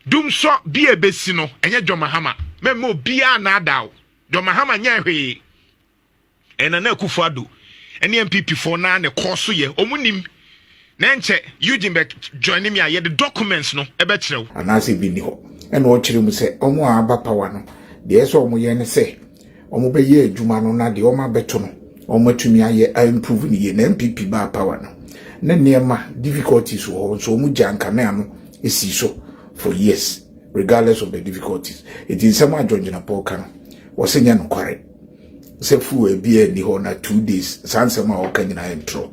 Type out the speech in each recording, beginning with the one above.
Dumsor be a besino, and yet John Mahama. Memo be a nadao. John Mahama nyahe. And an akufo-addo. And the MPP for nine a course ye, omunim. Nanche, Eugene joining me, the documents no, a better. And as it be no, and what you say, Omo Abapawano, the Esomuyane say, Omo be ye, Jumano, na the Oma Betono, Omo to me, I improving ye, MPP bar power. Nenema difficulties or so mujan canano is so for years, regardless of the difficulties. It is some John Polkano was in an quarry. Say fu a beer in the honor 2 days, Sansama or Kenya intro.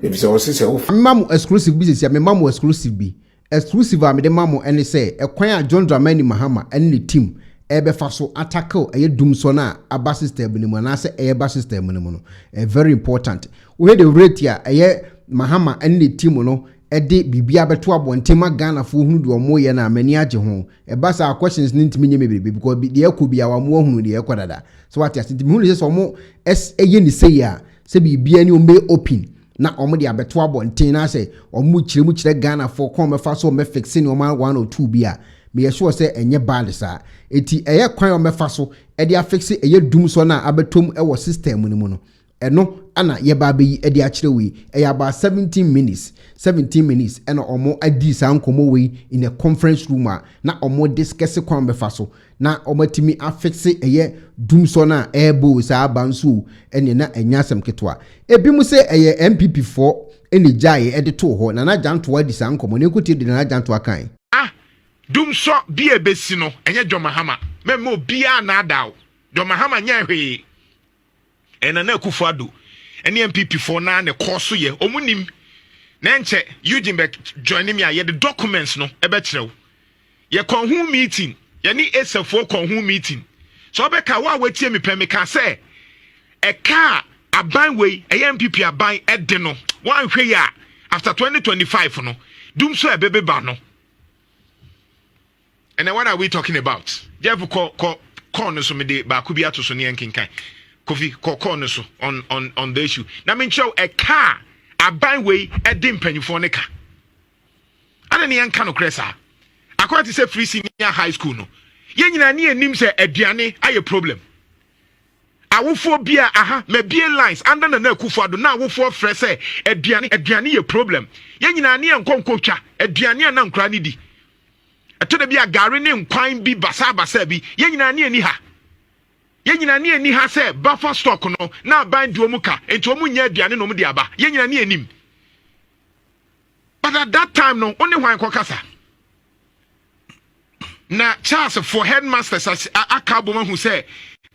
If so, say, Mammo exclusive business, ya me mammo exclusive be exclusive. I made the mammo and say, a choir John Mahama and the team. Ebe faso attackle a Dumsor na aba system minimum na say eba system minimum. Very important. We the rate ya Mahama and the team no ede bibia beto abontema Ghana fo hunu de omo ye na mani age ho e ba sa questions ntimi nye mebebe because the ekobia wa mo hunu de ekodada so what ya ntimi hunu say omo eye ni say ya say bibia ni ombe open na omo de abeto abonten na say omo chire Ghana fo kon me fa so me fix ni omo 1 or 2 bia me sure say enye bad sa eti eye kwan o me fa so e de afix eye Dumsor na abetom e wo system ni mu no eno ana ye ba be e de akire we e about 17 minutes ena omo adi sa nkomo we in a conference room na omo discuss kwan be fa so na omo timi afix eye Dumsor na ebo sa abansu ene na enyasem ketwa ebi mu se eye MPP4 eni jaye e de to ho na Jantuah di sa nkomo ne kuti de na Jantuah kan Dumsor be a besino, and yet John Mahama. Memo be a nadao. John Mahama nyahe. And an akufo-addo. And the MPP for nine a course ye, omunim. Nanche, Eugene joining me, the documents no, a better. Ye con who meeting. Ye need SF4 con who meeting. So Beka wa wait me pemika say. A car, a byway, a MPP a buy at deno. One way after 2025 no. Dumsor a baby bano. And then what are we talking about? Jeff call no so me de ba kubi ato so ne yankinkan. Kofi call no so on the issue. Na me show a car a byway a dim mpanyifo ne ka. Ana ne yanka no kresa. According to say free senior high school no. Ye nyina ne anim say aduane aye problem. Awofo bia aha me bia lines under na akufo-addo na awofo frɛ say aduane ye problem. Ye nyina ne enkonkotwa aduane na nkra ne di. To the be a gari name quine be basa bi ye nyina ne ani ha say buffer stock no na bind duomuka enti omu nya aduane no mu de aba ye nyina ne anim but at that time no only one kokasa na Charles for headmasters akaboma who say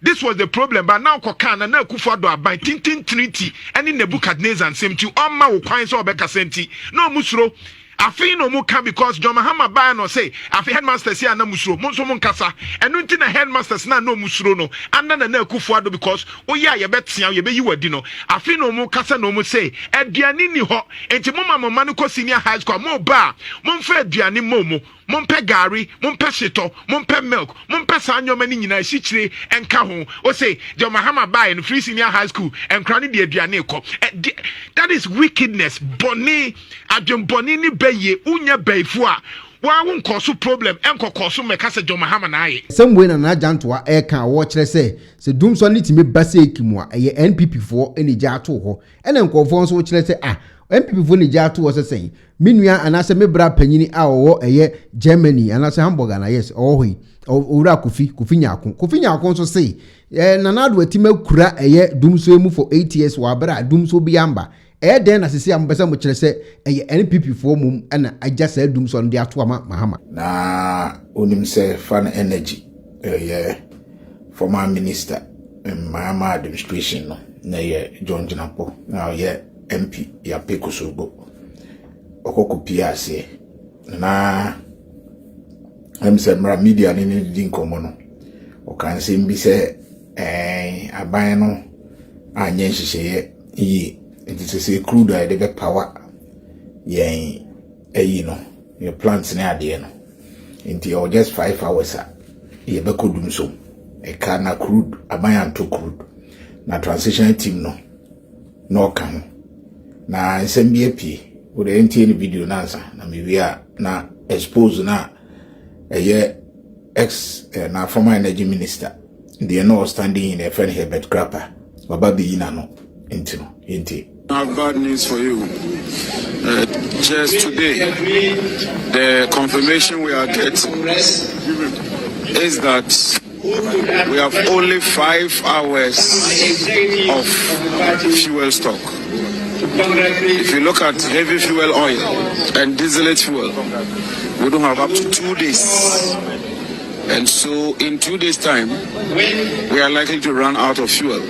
this was the problem but now kokana na akufo-addo aban tintin trinity any Nebuchadnezzar and same to on ma wo kwan so obeka senti no musuro afi no mu ka because John Mahama buy no say afi headmasters here na musuro mo so mo nkasa enu nti na headmasters na no musuro no anda na akufo-addo because oya ye betia ye be yi wadi no afi no mu kasa no mu say aduane ni ho enti mo mama no ko senior high school mo ba mo mfa aduane mo Mumpe gari, mumpe shito, mumpe milk, mumpe sanyo mani nyina shichire enka ho. O say John Mahama buy in free senior high school and cranny de aduane ko. That is wickedness. Boni adwon boni ni beye unya beifo a wa won cause problem enko cause meka se John Mahama na aye. Some way na Jantuah e kan wo kire say Dumsor ni timi basa ekimu a eye NPP4 eni ja ato ho. Ene nkofo nso wo kire say MPP4 ni ja ato wo say minua anase mebra panyini a wo eye Germany anase Hamburger na yes ohoi owura Kofi nyako nso say nanado atima kura eye Dumsor mu for 8 years wa bra Dumsor bi amba den na sisi ambesa mo kire se eye NPP4 mum ana agya sa Dumsor ndi ato ama Mahama na onim se fan energy former minister Mahama administration no na ye John Mahama na ye MP ya Pekosogo okokopia ase na emse mra media ni din komo no o kan se mbi se aban no anye nhihye yi it is say crude oil dey power yen no your plants na ade no until just 5 hours ye be kodum so e kana crude aban anto crude na transition team no kan na nsembie pie we dey enti video na nsa na me wia na expose na ex na former energy minister the no standing in a friend Herbert Crapper baba be no inti. I have bad news for you. Just today, the confirmation we are getting is that we have only 5 hours of fuel stock. If you look at heavy fuel oil and distillate fuel, we don't have up to 2 days. And so in 2 days' time, we are likely to run out of fuel.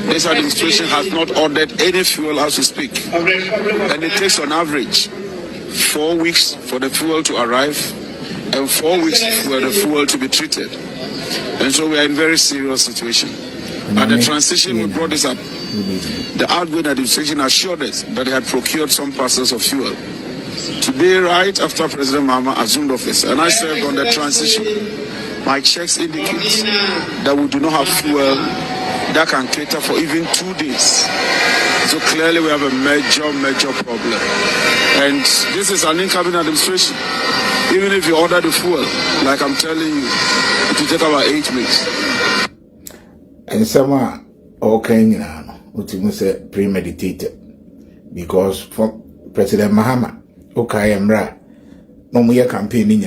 This administration has not ordered any fuel as we speak. And it takes on average 4 weeks for the fuel to arrive and 4 weeks for the fuel to be treated. And so we are in a very serious situation. At the transition, we brought this up. The outgoing administration assured us that they had procured some parcels of fuel. Today, right after President Mahama assumed office, and I served on the transition, my checks indicate that we do not have fuel that can cater for even 2 days. So clearly we have a major problem. And this is an incoming administration. Even if you order the fuel, like I'm telling you, it will take about 8 weeks. And some okay, what say premeditated. Because for President Mahama, okay, no more campaigning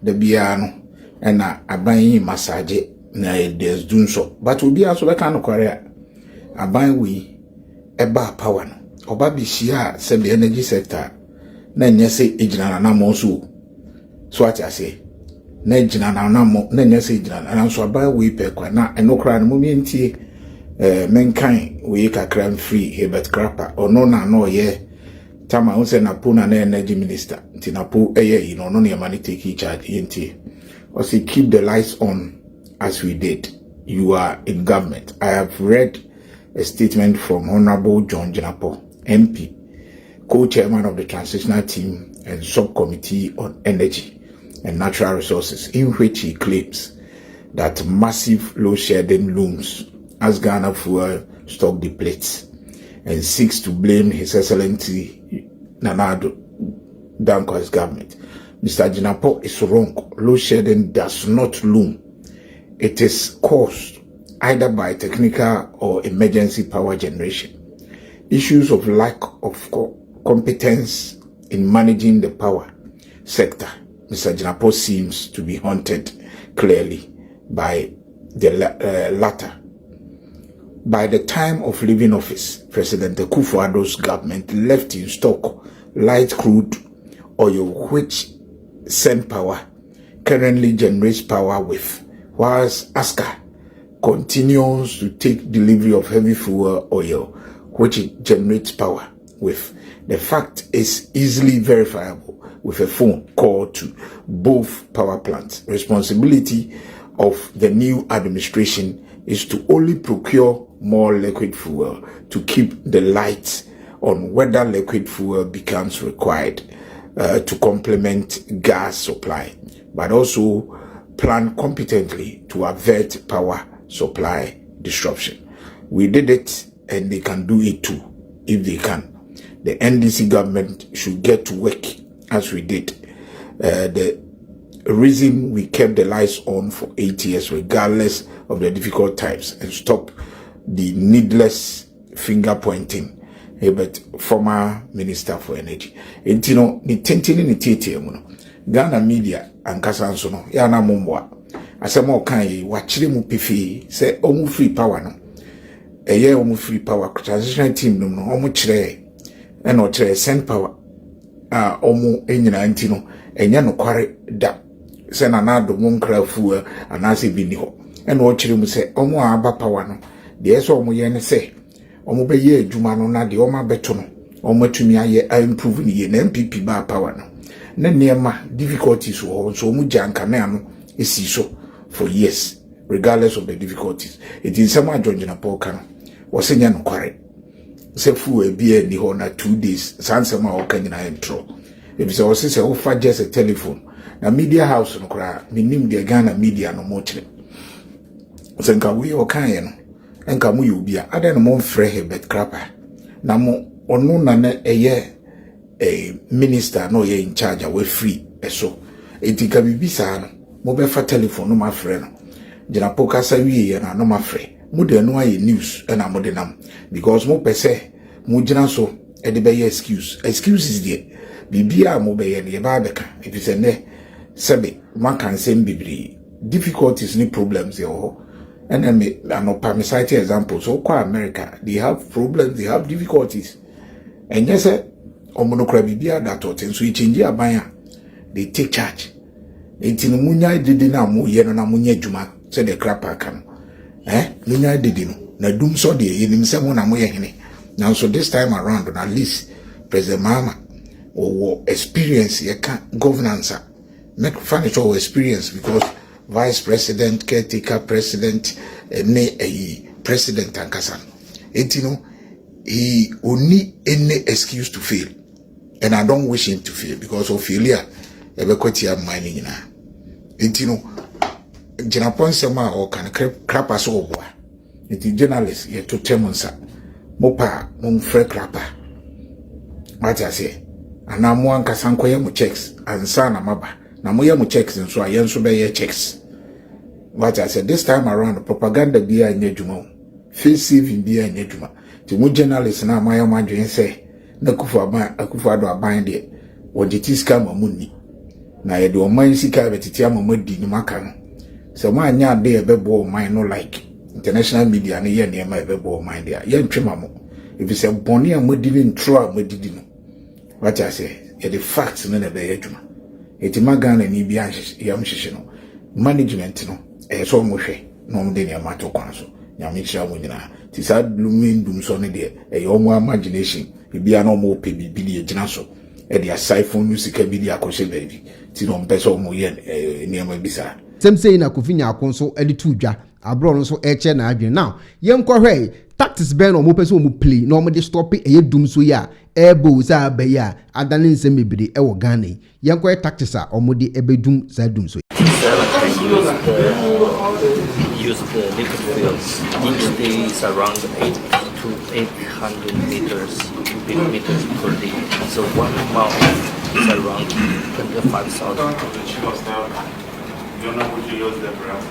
the piano and a buying massage. Na there's Dumsor, but will be also a kind of career. A buy we a bar power. Oba be shia said the energy sector. Then you say Ejana Namosu. So what I say, Nejana Namo, then you say Ejana, and so buy we pay quana and no crime momenti mankind we a crime free Herbert Crapper or no ye. Tama unse na puna na energy minister. Tinapu you know, no your money take charge inti. Or say keep the lights on. As we did, you are in government. I have read a statement from Honorable John Jantuah, MP, co-chairman of the transitional team and subcommittee on energy and natural resources, in which he claims that massive load shedding looms as Ghana fuel stock depletes and seeks to blame His Excellency Nana Dankwa's government. Mr. Jantuah is wrong. Load shedding does not loom. It is caused either by technical or emergency power generation. Issues of lack of competence in managing the power sector, Mr. Jantuah seems to be haunted clearly by the latter. By the time of leaving office, President Akufo-Addo's government left in stock light crude oil, which Sen Power currently generates power with, whilst ASCA continues to take delivery of heavy fuel oil, which it generates power with. The fact is easily verifiable with a phone call to both power plants. Responsibility of the new administration is to only procure more liquid fuel to keep the lights on whether liquid fuel becomes required to complement gas supply, but also plan competently to avert power supply disruption. We did it, and they can do it too, if they can. The NDC government should get to work as we did. The reason we kept the lights on for 8 years, regardless of the difficult times, and stop the needless finger pointing. But former Minister for Energy. And you know, ni tentini ni tete Ghana media and Kasanso no ya na mumwa. Asema okan wachire mu pifi say omu free power no. Eye omu free power transitional team no omu chire e no chire send power. Omu enyina nti no enya no kware da. Se na na do mu nkrafu anase bi ni ho. E no chire mu say omu aba power no. De so omu ye ne say omu be ye adwuma no na de omu abeto no. Omu atumi aye improve ni ye na MPP ba power no. Na niema difficulties so omu janka na no esi so for years, regardless of the difficulties. It is someone John Jantuah kan was nya no kware. Se fu e bia ni ho na 2 days. Sansema o kan na intro. If so was say o fa just a telephone. Na media house no kra, minim de Ghana media no mo kire. Se nka we o kan ye no. Enka mu ye obi a ada no mo mfre Herbert Crapper. Na mo ono na na eye a minister no ye in charge we free eso. Etika bibi saa no mo be fa telephone no ma frɛ no gina pokasa wie na no ma frɛ mo de no aye news na mo de nam because mo pese mo gina so e de be excuses there bibi a mo be ye ne ba beka if you say ne sebe man can say bibiri difficulties ni problems here and me anopa me cite examples so kwa America they have problems, they have difficulties, and yes omonokra bibia that or so you change abaya they take charge etino munya didi na mo ye no na munya djuma say the crap aka munya didi no na Dumsor de yenim se mo na mo ye hene now so this time around at least President Mahama or experience ye can governance make financial experience because vice president caretaker president president ankasa etino he only any excuse to fail, and I don't wish him to fail because of failure ebekwati am mining na etino Japan sema o kan crap as oboa eti journalist ye to temonsa mopa mum frɛ crapper what I say ana mo ankasa nkoye mo checks ansa na maba na mo ye mo checks nso aye nso be ye checks what I said this time around propaganda bia anya dwuma face saving bia anya dwuma ti mo journalist na amaya mo adwen se na akufo-addo aban de wo de tiska mamuni na ye de o man sika betiti amamadi ni maka no se mo anya ade e bebo man no like international media na ye ne ma e bebo man de ye ntwema mo if you say boni amadi ni ntro amadi no what I say ye the facts no na be ye dwuma eti magana ni bia yam hihye no management no so mo hwe no mo de ne ma to kwan so nyame kira mo nyina ti sa blooming Dumsor ne de yo mo imagination bibia no mo pe bibili e gina so e de siphon music bibili akose baby ti no mpeso mo ye ne ma bisa sem sei na Kofi nyako so e de tu dwa abro no so e che na adwen now yen ko hwe tactics ben no mo pese mo play no mo de stop e Dumsor ya ebo sa ba ya adane nsem bibiri e wo Ghana yen ko tactics a mo de e bedum sa Dumsor use the liquid fuels. Each day is around 8 to 800 meters per day. So 1 mile is around 25,000. You're not going to use the brand.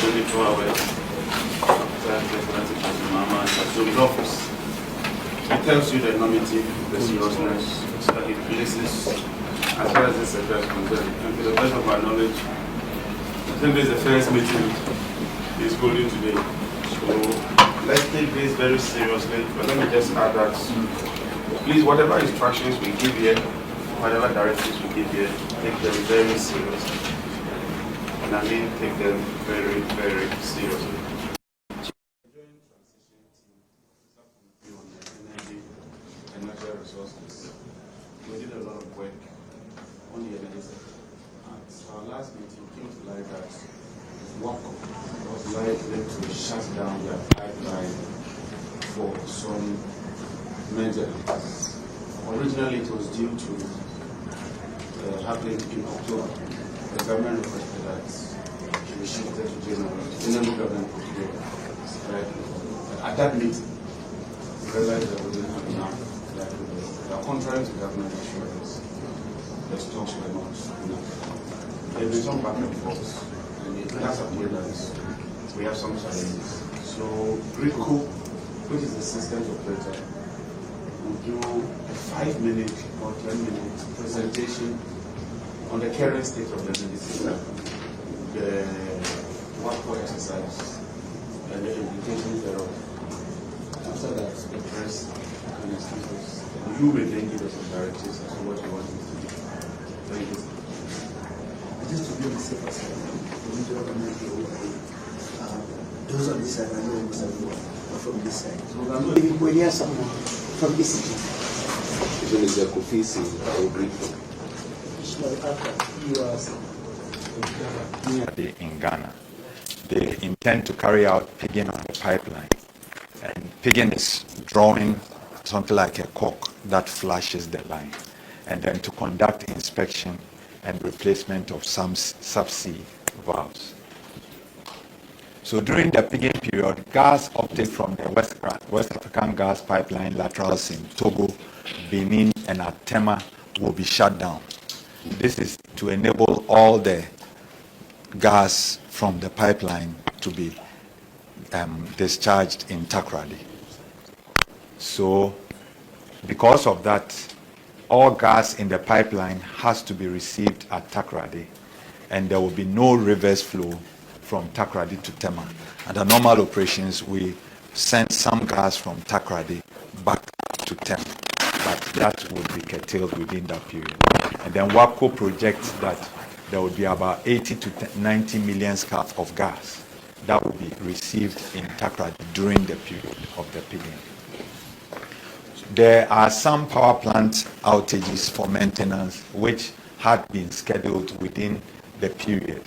22 hours. So the office, it tells you the enormity, the seriousness, it places as far as this sector is concerned. And to the best of our knowledge, I think this is the first meeting he's holding today. So let's take this very seriously. But let me just add that, please, whatever instructions we give here, whatever directives we give here, take them very seriously. And I mean take them very, very seriously. We did a lot of work on the energy sector. At our last meeting came to light that WACO was likely to shut down their pipeline for some maintenance. Originally it was due to happen in October. The government requested that we shifted to January. The new government put together. At that meeting, we realized that we didn't have enough. Contrary to government assurance, the stocks were not enough. There been some back and forth, and it has appeared that we have some challenges. So, RICO, which is the systems operator, will do a 5-minute or 10-minute presentation on the current state of the medicine, the WACO exercise, and the implications thereof. After that, the press can excuse us. You will then give us some directives as to what you want to do. Thank you. Just to be on the safer side, we need to organize the whole thing. Those on this side, I know almost everyone, but from this side. So I'm not even going to someone from this city. His name is Kofi, I agree. In Ghana, they intend to carry out pigging on the pipeline. And pigging is drawing something like a cork that flashes the line, and then to conduct inspection and replacement of some subsea valves. So during the pigging period, gas uptake from the West African gas pipeline laterals in Togo, Benin, and Atema will be shut down. This is to enable all the gas from the pipeline to be discharged in Takoradi. So because of that, all gas in the pipeline has to be received at Takoradi, and there will be no reverse flow from Takoradi to Tema. Under normal operations, we send some gas from Takoradi back to Tema, but that would be curtailed within that period. And then WAPCO projects that there would be about 80 to 90 million scarf of gas that will be received in Takoradi during the period of the pigging. There are some power plant outages for maintenance which had been scheduled within the period,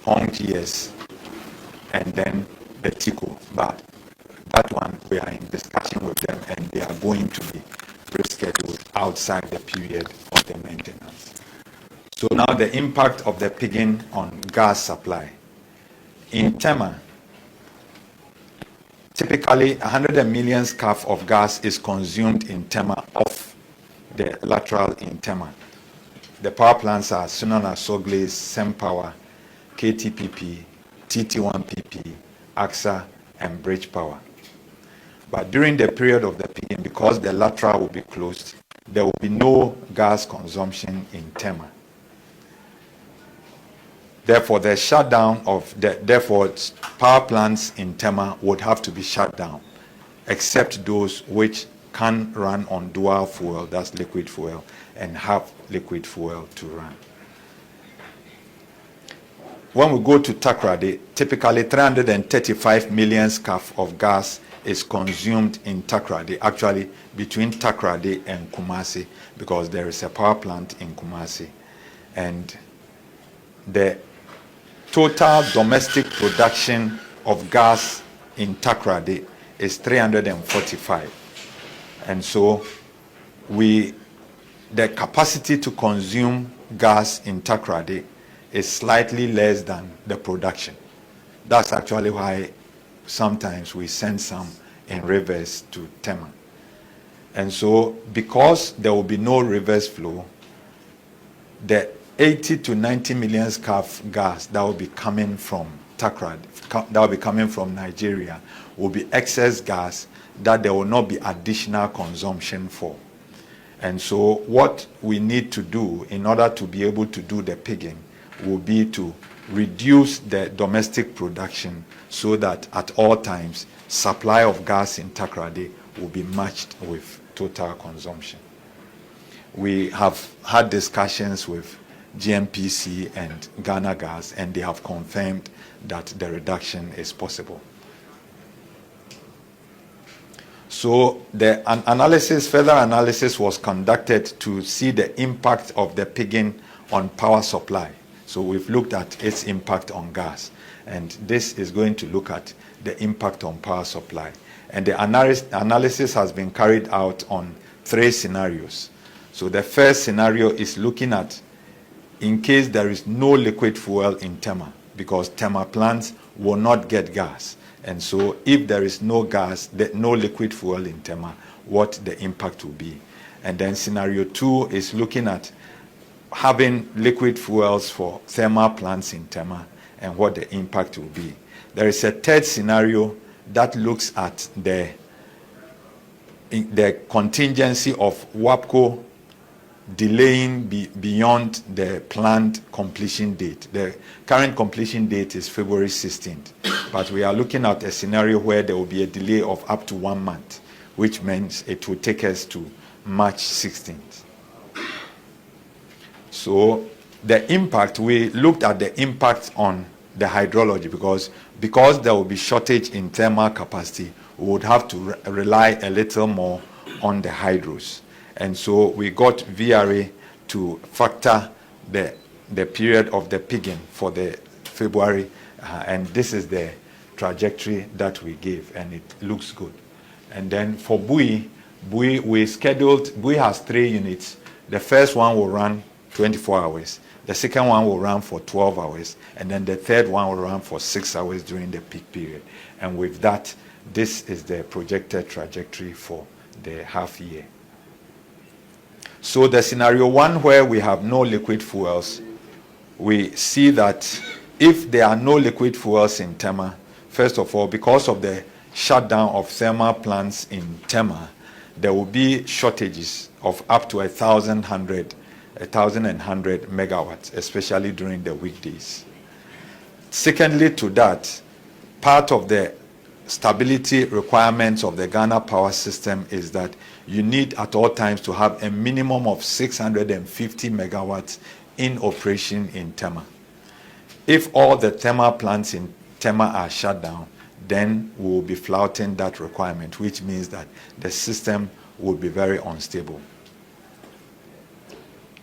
Hong GS and then the TICO, but that one we are in discussion with them and they are going to be rescheduled outside the period of the maintenance. So now the impact of the pigging on gas supply. In Tema, typically 100 million scarf of gas is consumed in Tema off the lateral in Tema. The power plants are Sunana Sogles, Sempower, KTPP, TT1PP, AXA, and Bridge Power. But during the period of the pigging, because the lateral will be closed, there will be no gas consumption in Tema. Therefore, the shutdown of power plants in Tema would have to be shut down, except those which can run on dual fuel, that's liquid fuel, and have liquid fuel to run. When we go to Takoradi, typically 335 million scarf of gas is consumed in Takoradi, actually between Takoradi and Kumasi, because there is a power plant in Kumasi. And the total domestic production of gas in Takoradi is 345. And so the capacity to consume gas in Takoradi is slightly less than the production. That's actually why sometimes we send some in reverse to Tema. And so because there will be no reverse flow, the 80 to 90 million scarf gas that will be coming from Takoradi, that will be coming from Nigeria, will be excess gas that there will not be additional consumption for. And so what we need to do in order to be able to do the pigging will be to reduce the domestic production so that at all times supply of gas in Takoradi will be matched with total consumption. We have had discussions with GMPC and Ghana Gas, and they have confirmed that the reduction is possible. So the further analysis was conducted to see the impact of the pigging on power supply. So we've looked at its impact on gas, and this is going to look at the impact on power supply. And the analysis has been carried out on 3 scenarios. So the first scenario is looking at in case there is no liquid fuel in Tema, because Tema plants will not get gas. And so if there is no gas, no liquid fuel in Tema, what the impact will be. And then scenario 2 is looking at having liquid fuels for thermal plants in Tema and what the impact will be. There is a third scenario that looks at the contingency of WAPCO delaying beyond the planned completion date. The current completion date is February 16th, but we are looking at a scenario where there will be a delay of up to 1 month, which means it will take us to March 16th. So the impact, we looked at the impact on the hydrology because there will be shortage in thermal capacity, we would have to rely a little more on the hydros. And so we got VRA to factor the period of the pigging for the February, and this is the trajectory that we gave, and it looks good. And then for Bui has 3 units. The first one will run 24 hours. The second one will run for 12 hours. And then the third one will run for 6 hours during the peak period. And with that, this is the projected trajectory for the half year. So the scenario 1 where we have no liquid fuels, we see that if there are no liquid fuels in Tema, first of all, because of the shutdown of thermal plants in Tema, there will be shortages of up to 1,100 megawatts, especially during the weekdays. Secondly to that, part of the stability requirements of the Ghana power system is that you need at all times to have a minimum of 650 megawatts in operation in Tema. If all the thermal plants in Tema are shut down, then we will be flouting that requirement, which means that the system will be very unstable.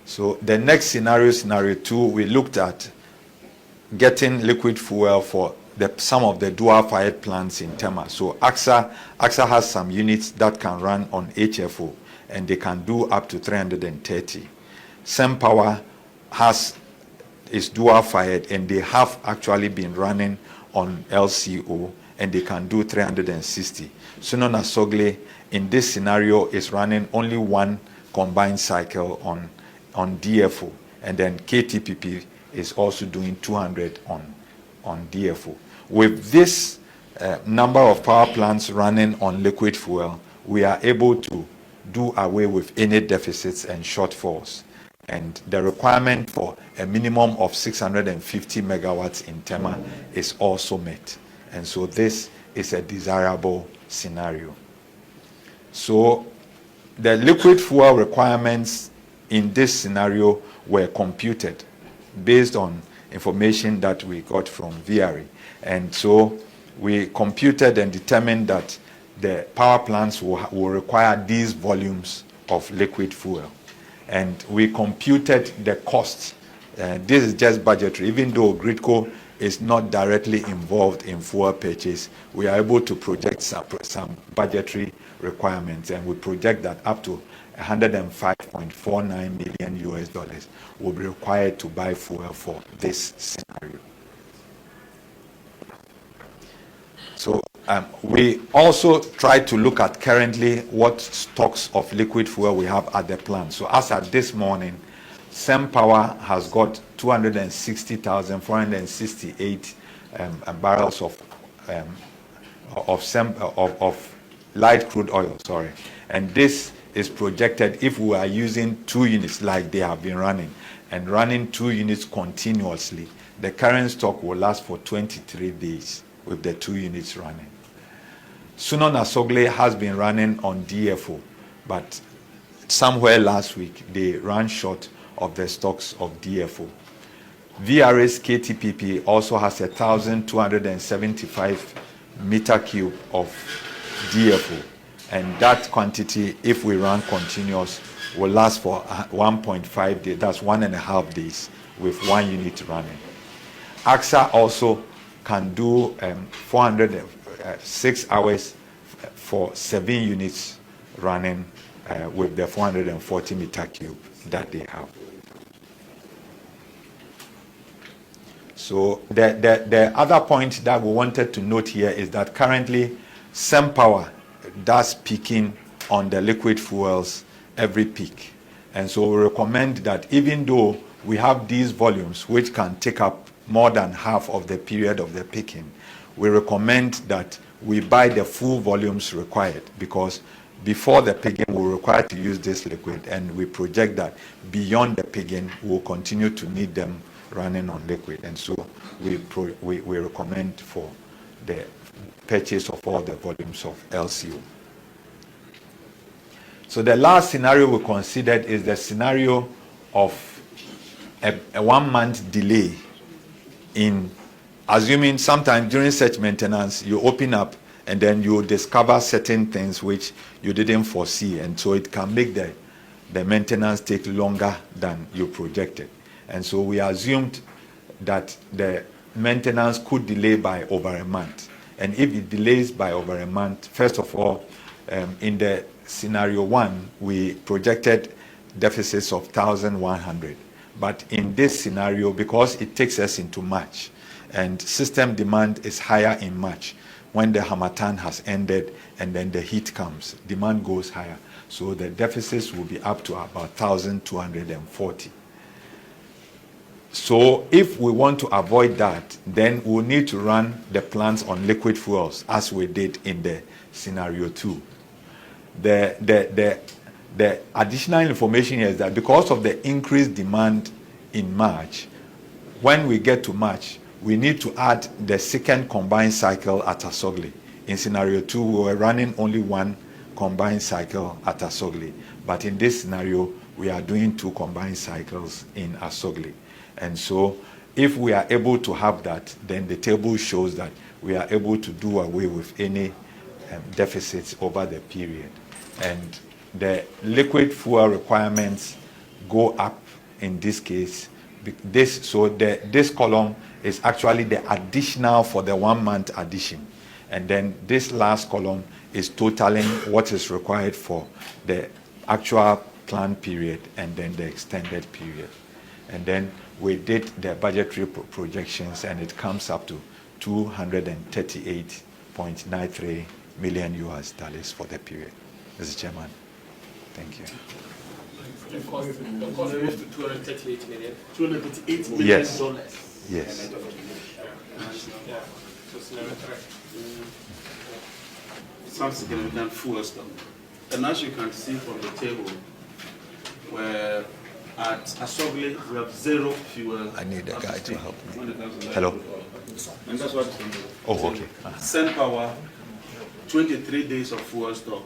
So the next scenario, scenario 2, we looked at getting liquid fuel for some of the dual-fired plants in Tema. So AXA has some units that can run on HFO, and they can do up to 330. SemPower is dual-fired, and they have actually been running on LCO, and they can do 360. Sunon Asogle, in this scenario, is running only one combined cycle on DFO, and then KTPP is also doing 200 on DFO. With this number of power plants running on liquid fuel, we are able to do away with any deficits and shortfalls. And the requirement for a minimum of 650 megawatts in Tema is also met. And so this is a desirable scenario. So the liquid fuel requirements in this scenario were computed based on information that we got from VRE. And so we computed and determined that the power plants will require these volumes of liquid fuel. And we computed the cost. This is just budgetary. Even though Gridco is not directly involved in fuel purchase, we are able to project some budgetary requirements, and we project that up to $105.49 million will be required to buy fuel for this scenario. So we also try to look at currently what stocks of liquid fuel we have at the plant. So as at this morning, SemPower has got 260,468 barrels of light crude oil, and this is projected if we are using 2 units like they have been running, and running 2 units continuously. The current stock will last for 23 days with the 2 units running. Sunon Asogle has been running on DFO, but somewhere last week they ran short of the stocks of DFO. VRS KTPP also has 1,275 meter cube of DFO, and that quantity, if we run continuous, will last for 1.5 days. That's 1.5 days with 1 unit running. AXA also can do 406 hours for 7 units running with the 440 meter cube that they have. So the other point that we wanted to note here is that currently SemPower does peaking on the liquid fuels every peak. And so we recommend that even though we have these volumes which can take up more than half of the period of the peaking, we recommend that we buy the full volumes required, because before the peaking we're required to use this liquid, and we project that beyond the peaking we'll continue to need them running on liquid. And so we recommend for the purchase of all the volumes of LCO. So the last scenario we considered is the scenario of a 1 month delay in assuming sometime during such maintenance you open up and then you discover certain things which you didn't foresee, and so it can make the maintenance take longer than you projected. And so we assumed that the maintenance could delay by over a month. And if it delays by over a month, first of all, in the scenario 1, we projected deficits of 1,100. But in this scenario, because it takes us into March, and system demand is higher in March, when the Harmattan has ended and then the heat comes, demand goes higher. So the deficits will be up to about 1,240. So if we want to avoid that, then we'll need to run the plants on liquid fuels as we did in the scenario 2. The additional information here is that because of the increased demand in March, when we get to March, we need to add the second combined cycle at Asogli. In scenario 2, we were running only one combined cycle at Asogli. But in this scenario, we are doing 2 combined cycles in Asogli. And so if we are able to have that, then the table shows that we are able to do away with any deficits over the period. And the liquid fuel requirements go up in this case. This column is actually the additional for the 1 month addition. And then this last column is totaling what is required for the actual planned period and then the extended period. And then we did the budgetary projections, and it comes up to $238.93 million for the period. Mr. Chairman, thank you. The cost goes to $238 million. $238 million. Yes. Yes. Yeah. So scenario 3. Some significant fuel stock. And as you can see from the table, where at Asogli we have 0 fuel. I need a guy to help me. Hello. And that's what. Oh, okay. Sen Power, 23 days of fuel stock.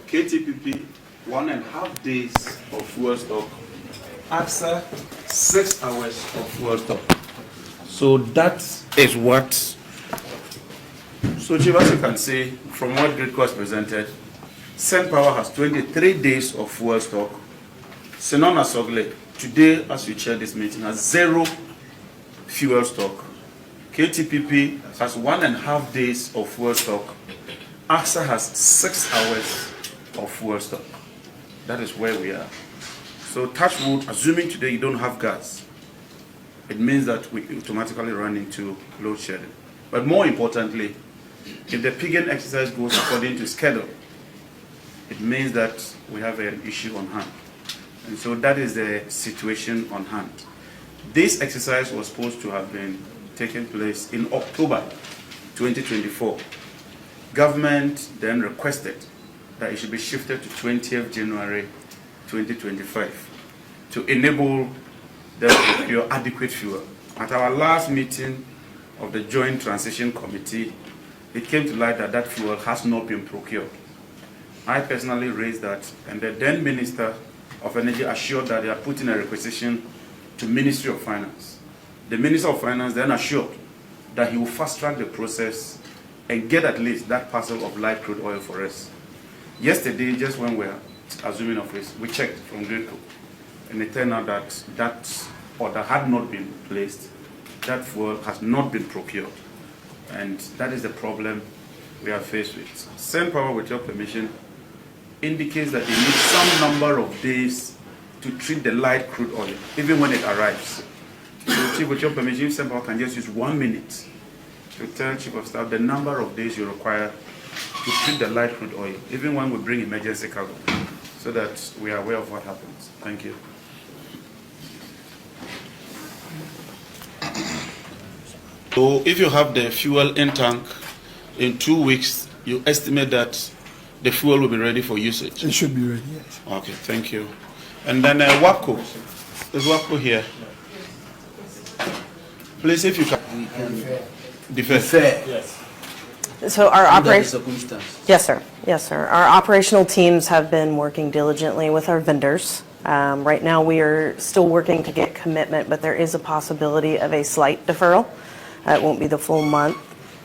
KTPP, 1.5 days of fuel stock. AXA, 6 hours of fuel stock. So that is what. So Chief, as you can see from what Gridco has presented, Sen Power has 23 days of fuel stock. Senon Asogli, today as we chair this meeting, has 0 fuel stock. KTPP has 1.5 days of fuel stock. AXA has 6 hours of fuel stock. That is where we are. So touch wood, assuming today you don't have gas, it means that we automatically run into load shedding. But more importantly, if the pigging exercise goes according to schedule, it means that we have an issue on hand. And so that is the situation on hand. This exercise was supposed to have been taking place in October 2024. Government then requested that it should be shifted to 20th January 2025 to enable them to procure adequate fuel. At our last meeting of the Joint Transition Committee, it came to light that that fuel has not been procured. I personally raised that, and the then Minister of Energy assured that they are putting a requisition to Ministry of Finance. The Minister of Finance then assured that he will fast-track the process and get at least that parcel of light crude oil for us. Yesterday, just when we were assuming office, we checked from Gridco, and it turned out that that order had not been placed, that fuel has not been procured. And that is the problem we are faced with. Sen Power, with your permission, indicates that they need some number of days to treat the light crude oil, even when it arrives. So, Chief, with your permission, Sen Power can just use 1 minute to tell Chief of Staff the number of days you require to treat the light crude oil, even when we bring emergency cargo, so that we are aware of what happens. Thank you. So if you have the fuel in tank, in 2 weeks, you estimate that the fuel will be ready for usage? It should be ready, yes. Okay, thank you. And then WAPCO. Is WAPCO here? Please, if you can. Defer. Yes. So our Yes, sir. Yes, sir. Our operational teams have been working diligently with our vendors. Right now, we are still working to get commitment, but there is a possibility of a slight deferral. It won't be the full month,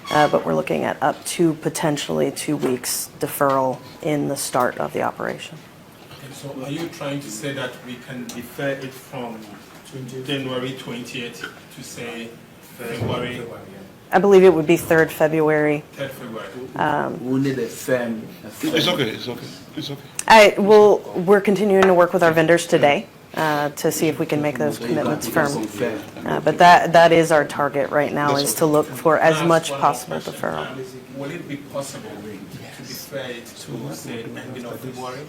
but we're looking at up to potentially 2 weeks deferral in the start of the operation. Okay, so are you trying to say that we can defer it from January 20th to say February? I believe it would be 3rd February. 3rd February. We need a firm. It's okay. It's okay. It's okay. We're continuing to work with our vendors today to see if we can make those commitments firm. But that is our target right now, is to look for as much possible deferral. Will it be possible to defer it to, say, ending of February?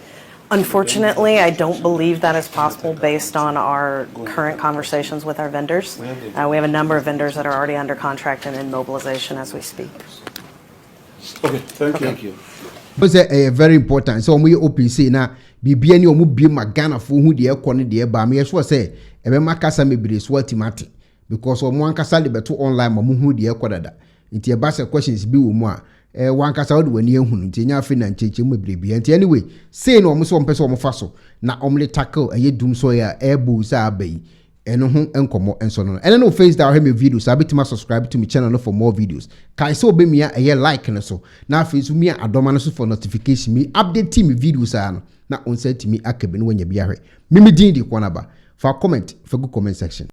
Unfortunately, I don't believe that is possible based on our current conversations with our vendors. We have a number of vendors that are already under contract and in mobilization as we speak. Okay, thank you. But it's very important. So we OPC now. Bibi any omu bi magana for who the ekɔ the ba me sure say ebe makasa mebire so atimate because omu ankasa de beto online ma mu hu the ekɔ dada. Nti e ba se questions bi wo mu a wankasa wo de wani ehunu nti nya afi na ncheche mebire bi. Nti anyway, say no omu so ompese omu fa so na omle tackle Dumsor ya airbo sa abai. Eno ho enkomo enso no. Ene no face that have me videos, abitima subscribe to my channel for more videos. Kai so be me a like no so. Na face me adoma no so for notification me update me videos ano. Na on send me akabe no wanya biare. Mimi din di kwanaba. For comment, for good comment section.